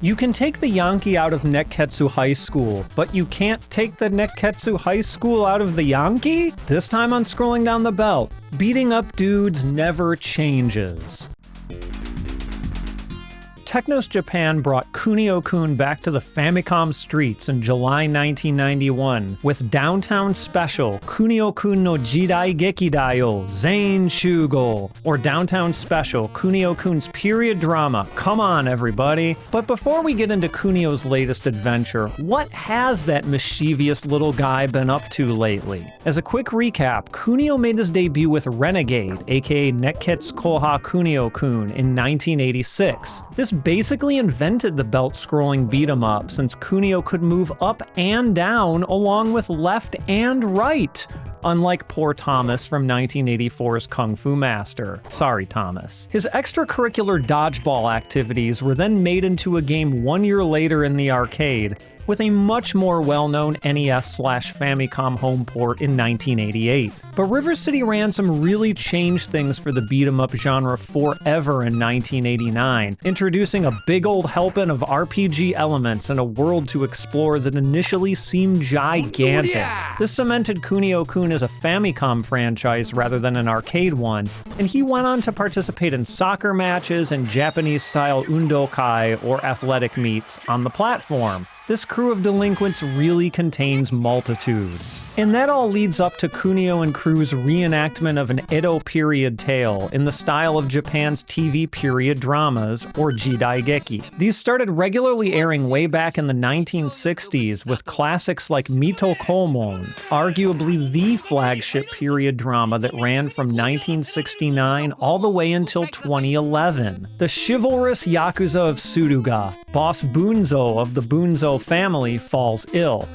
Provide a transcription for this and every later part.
You can take the Yankee out of Nekketsu High School, but you can't take the Nekketsu High School out of the Yankee? This time on Scrolling Down the Belt, beating up dudes never changes. Technos Japan brought Kunio-kun back to the Famicom streets in July 1991 with Downtown Special Kunio-kun no Jidai Gekidayo Zain Shugo, or Downtown Special Kunio-kun's period drama. Come on, everybody. But before we get into Kunio's latest adventure, what has that mischievous little guy been up to lately? As a quick recap, Kunio made his debut with Renegade, aka Nekketsu Koha Kunio-kun, in 1986. This basically invented the belt-scrolling beat-em-up, since Kunio could move up and down along with left and right, unlike poor Thomas from 1984's Kung Fu Master. Sorry, Thomas. His extracurricular dodgeball activities were then made into a game 1 year later in the arcade, with a much more well-known NES/Famicom home port in 1988. But River City Ransom really changed things for the beat-em-up genre forever in 1989, introducing a big old helping of RPG elements and a world to explore that initially seemed gigantic. This cemented Kunio-kun as a Famicom franchise rather than an arcade one, and he went on to participate in soccer matches and Japanese-style undokai, or athletic meets, on the platform. This crew of delinquents really contains multitudes. And that all leads up to Kunio and crew's reenactment of an Edo period tale in the style of Japan's TV period dramas, or jidaigeki. These started regularly airing way back in the 1960s with classics like Mito Komon, arguably the flagship period drama that ran from 1969 all the way until 2011. The chivalrous Yakuza of Suruga, boss Bunzo of the Bunzo family, falls ill.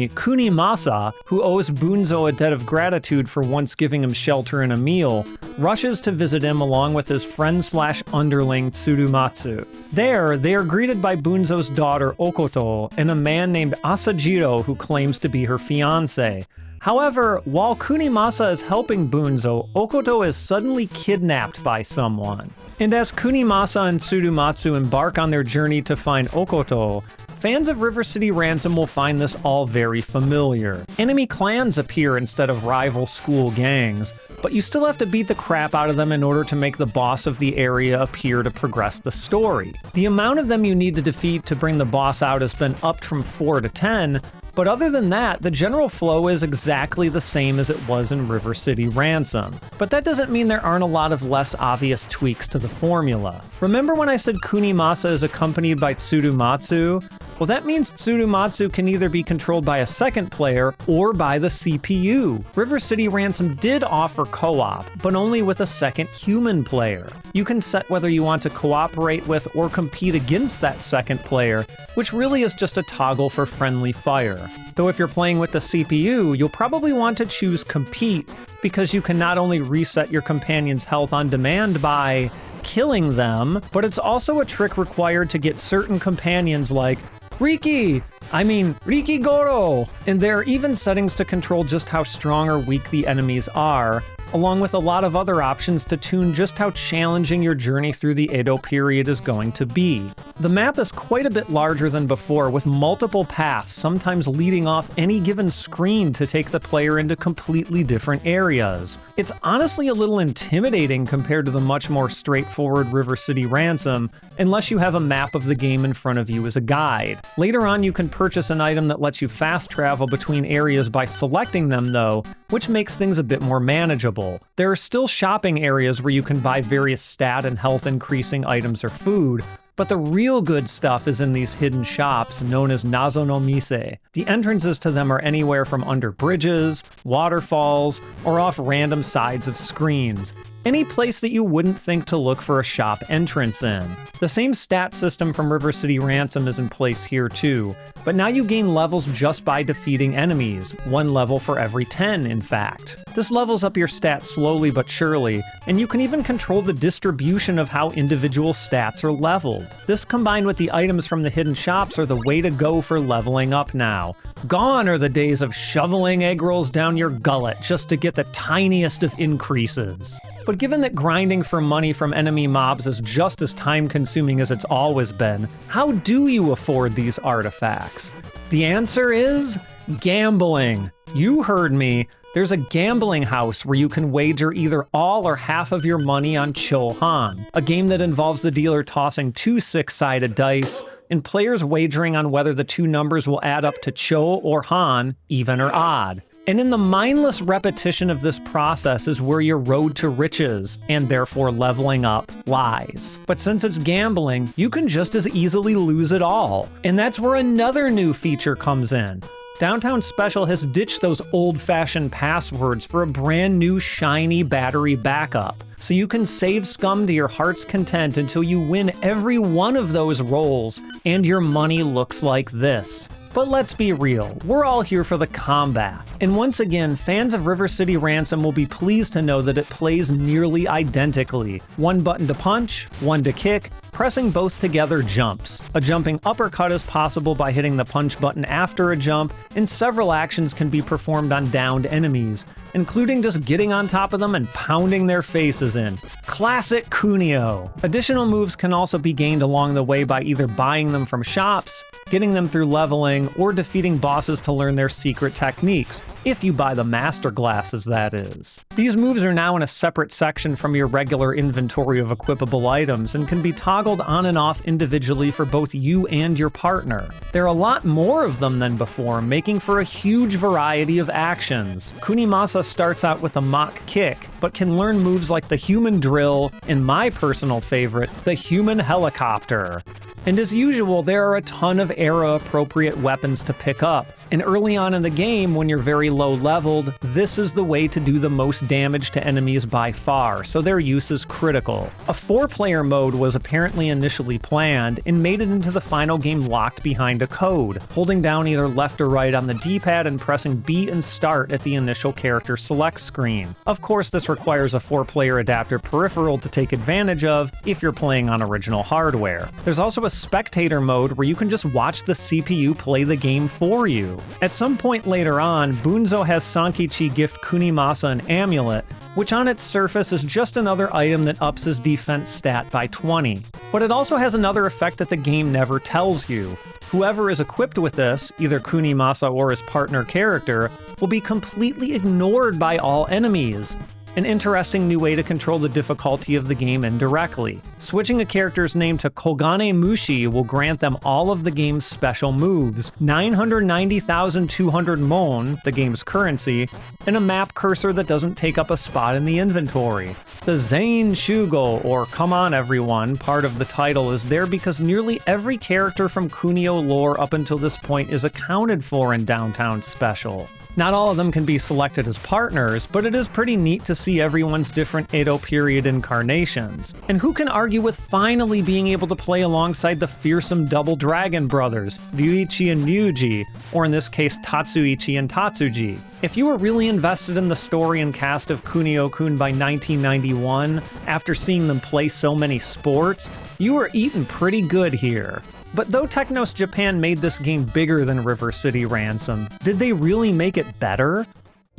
Kunimasa, who owes Bunzo a debt of gratitude for once giving him shelter and a meal, rushes to visit him along with his friend/underling Tsurumatsu. There, they are greeted by Bunzo's daughter Okoto and a man named Asajiro who claims to be her fiancé. However, while Kunimasa is helping Bunzo, Okoto is suddenly kidnapped by someone. And as Kunimasa and Tsurumatsu embark on their journey to find Okoto, fans of River City Ransom will find this all very familiar. Enemy clans appear instead of rival school gangs, but you still have to beat the crap out of them in order to make the boss of the area appear to progress the story. The amount of them you need to defeat to bring the boss out has been upped from 4 to 10, but other than that, the general flow is exactly the same as it was in River City Ransom. But that doesn't mean there aren't a lot of less obvious tweaks to the formula. Remember when I said Kunimasa is accompanied by Tsurumatsu? Well, that means Tsurumatsu can either be controlled by a second player or by the CPU. River City Ransom did offer co-op, but only with a second human player. You can set whether you want to cooperate with or compete against that second player, which really is just a toggle for friendly fire. Though if you're playing with the CPU, you'll probably want to choose Compete, because you can not only reset your companion's health on demand by killing them, but it's also a trick required to get certain companions like Riki Goro! And there are even settings to control just how strong or weak the enemies are, along with a lot of other options to tune just how challenging your journey through the Edo period is going to be. The map is quite a bit larger than before, with multiple paths, sometimes leading off any given screen to take the player into completely different areas. It's honestly a little intimidating compared to the much more straightforward River City Ransom, unless you have a map of the game in front of you as a guide. Later on, you can purchase an item that lets you fast travel between areas by selecting them though, which makes things a bit more manageable. There are still shopping areas where you can buy various stat and health increasing items or food, but the real good stuff is in these hidden shops known as Nazo no Mise. The entrances to them are anywhere from under bridges, waterfalls, or off random sides of screens. Any place that you wouldn't think to look for a shop entrance in. The same stat system from River City Ransom is in place here too, but now you gain levels just by defeating enemies, 1 level for every 10 in fact. This levels up your stats slowly but surely, and you can even control the distribution of how individual stats are leveled. This combined with the items from the hidden shops are the way to go for leveling up now. Gone are the days of shoveling egg rolls down your gullet just to get the tiniest of increases. But given that grinding for money from enemy mobs is just as time-consuming as it's always been, how do you afford these artifacts? The answer is gambling. You heard me. There's a gambling house where you can wager either all or half of your money on Cho-Han, a game that involves the dealer tossing 2 6-sided dice, and players wagering on whether the 2 numbers will add up to Cho or Han, even or odd. And in the mindless repetition of this process is where your road to riches, and therefore leveling up, lies. But since it's gambling, you can just as easily lose it all. And that's where another new feature comes in. Downtown Special has ditched those old-fashioned passwords for a brand new shiny battery backup, so you can save scum to your heart's content until you win every one of those rolls, and your money looks like this. But let's be real, we're all here for the combat. And once again, fans of River City Ransom will be pleased to know that it plays nearly identically. 1 button to punch, 1 to kick, pressing both together jumps. A jumping uppercut is possible by hitting the punch button after a jump, and several actions can be performed on downed enemies, including just getting on top of them and pounding their faces in. Classic Kunio. Additional moves can also be gained along the way by either buying them from shops, getting them through leveling, or defeating bosses to learn their secret techniques, if you buy the master glasses, that is. These moves are now in a separate section from your regular inventory of equipable items and can be toggled on and off individually for both you and your partner. There are a lot more of them than before, making for a huge variety of actions. Kunimasa starts out with a mock kick, but can learn moves like the human drill and my personal favorite, the human helicopter. And as usual, there are a ton of era-appropriate weapons to pick up. And early on in the game, when you're very low leveled, this is the way to do the most damage to enemies by far, so their use is critical. A 4-player mode was apparently initially planned, and made it into the final game locked behind a code, holding down either left or right on the D-pad and pressing B and start at the initial character select screen. Of course, this requires a 4-player adapter peripheral to take advantage of if you're playing on original hardware. There's also a spectator mode where you can just watch the CPU play the game for you. At some point later on, Bunzo has Sankichi gift Kunimasa an amulet, which on its surface is just another item that ups his defense stat by 20. But it also has another effect that the game never tells you. Whoever is equipped with this, either Kunimasa or his partner character, will be completely ignored by all enemies. An interesting new way to control the difficulty of the game indirectly. Switching a character's name to Kogane Mushi will grant them all of the game's special moves, 990,200 mon, the game's currency, and a map cursor that doesn't take up a spot in the inventory. The Zain Shugo, or Come On Everyone, part of the title is there because nearly every character from Kunio lore up until this point is accounted for in Downtown Special. Not all of them can be selected as partners, but it is pretty neat to see everyone's different Edo period incarnations. And who can argue with finally being able to play alongside the fearsome double dragon brothers, Ryuichi and Ryuji, or in this case Tatsuichi and Tatsuji? If you were really invested in the story and cast of Kunio-kun by 1991, after seeing them play so many sports, you were eating pretty good here. But though Technos Japan made this game bigger than River City Ransom, did they really make it better?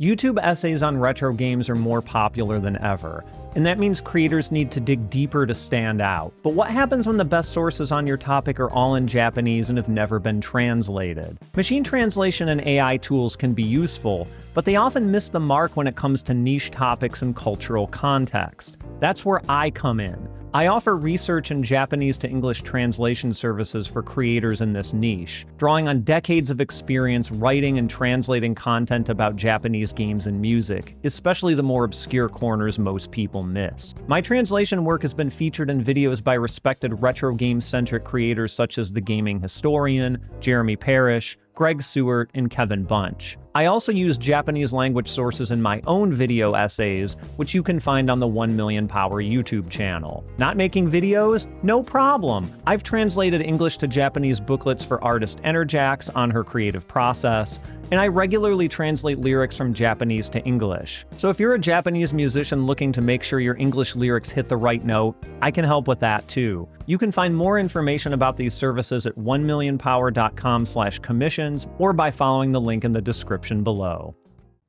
YouTube essays on retro games are more popular than ever, and that means creators need to dig deeper to stand out. But what happens when the best sources on your topic are all in Japanese and have never been translated? Machine translation and AI tools can be useful, but they often miss the mark when it comes to niche topics and cultural context. That's where I come in. I offer research and Japanese to English translation services for creators in this niche, drawing on decades of experience writing and translating content about Japanese games and music, especially the more obscure corners most people miss. My translation work has been featured in videos by respected retro game-centric creators such as The Gaming Historian, Jeremy Parrish, Greg Seward, and Kevin Bunch. I also use Japanese language sources in my own video essays, which you can find on the 1 Million Power YouTube channel. Not making videos? No problem! I've translated English to Japanese booklets for artist Enerjax on her creative process, and I regularly translate lyrics from Japanese to English. So if you're a Japanese musician looking to make sure your English lyrics hit the right note, I can help with that too. You can find more information about these services at 1millionpower.com/commissions or by following the link in the description below.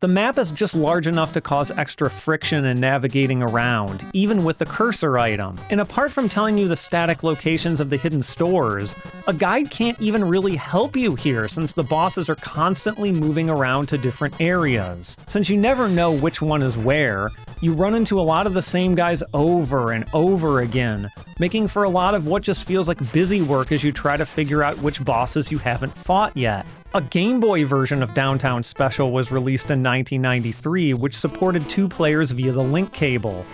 The map is just large enough to cause extra friction in navigating around, even with the cursor item. And apart from telling you the static locations of the hidden stores, a guide can't even really help you here since the bosses are constantly moving around to different areas. Since you never know which one is where, you run into a lot of the same guys over and over again, making for a lot of what just feels like busy work as you try to figure out which bosses you haven't fought yet. A Game Boy version of Downtown Special was released in 1993, which supported 2 players via the link cable.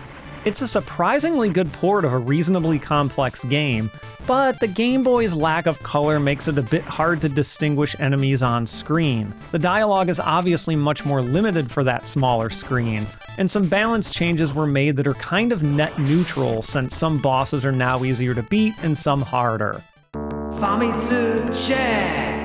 It's a surprisingly good port of a reasonably complex game, but the Game Boy's lack of color makes it a bit hard to distinguish enemies on screen. The dialogue is obviously much more limited for that smaller screen, and some balance changes were made that are kind of net neutral since some bosses are now easier to beat and some harder. Famitsu check!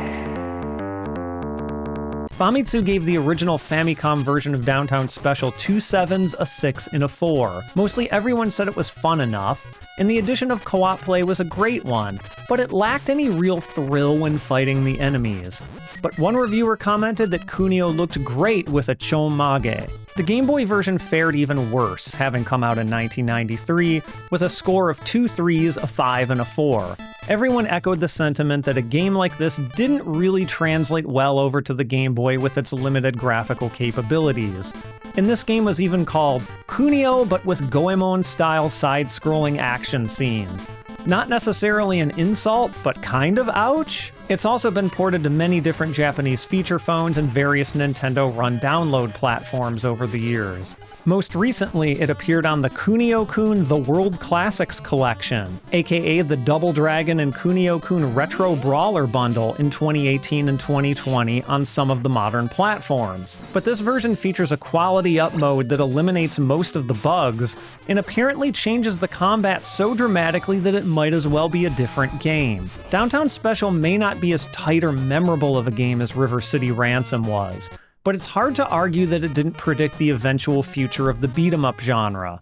Famitsu gave the original Famicom version of Downtown Special 2 7s, a 6, and a 4. Mostly everyone said it was fun enough, and the addition of co-op play was a great one, but it lacked any real thrill when fighting the enemies. But one reviewer commented that Kunio looked great with a chomage. The Game Boy version fared even worse, having come out in 1993, with a score of 2 3s, a 5, and a 4. Everyone echoed the sentiment that a game like this didn't really translate well over to the Game Boy with its limited graphical capabilities. And this game was even called Kunio, but with Goemon-style side-scrolling action scenes. Not necessarily an insult, but kind of ouch? It's also been ported to many different Japanese feature phones and various Nintendo-run download platforms over the years. Most recently, it appeared on the Kunio-kun The World Classics Collection, aka the Double Dragon and Kunio-kun Retro Brawler bundle in 2018 and 2020 on some of the modern platforms. But this version features a quality up mode that eliminates most of the bugs, and apparently changes the combat so dramatically that it might as well be a different game. Downtown Special may not be as tight or memorable of a game as River City Ransom was, but it's hard to argue that it didn't predict the eventual future of the beat-em-up genre.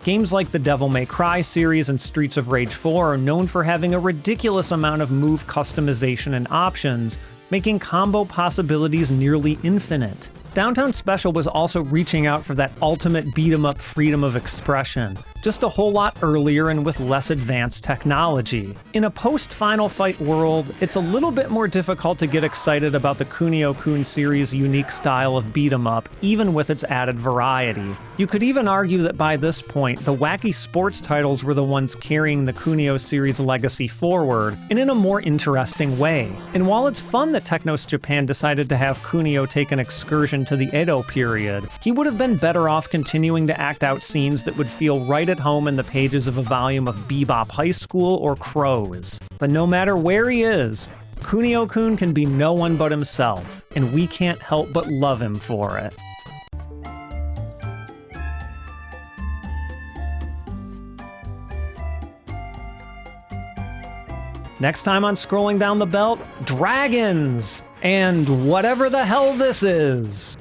Games like the Devil May Cry series and Streets of Rage 4 are known for having a ridiculous amount of move customization and options, making combo possibilities nearly infinite. Downtown Special was also reaching out for that ultimate beat-em-up freedom of expression, just a whole lot earlier and with less advanced technology. In a post-Final Fight world, it's a little bit more difficult to get excited about the Kunio-kun series' unique style of beat-em-up, even with its added variety. You could even argue that by this point, the wacky sports titles were the ones carrying the Kunio series' legacy forward, and in a more interesting way. And while it's fun that Technos Japan decided to have Kunio take an excursion to the Edo period, he would have been better off continuing to act out scenes that would feel right at home in the pages of a volume of Bebop High School or Crows. But no matter where he is, Kunio-kun can be no one but himself, and we can't help but love him for it. Next time on Scrolling Down the Belt, dragons! And whatever the hell this is!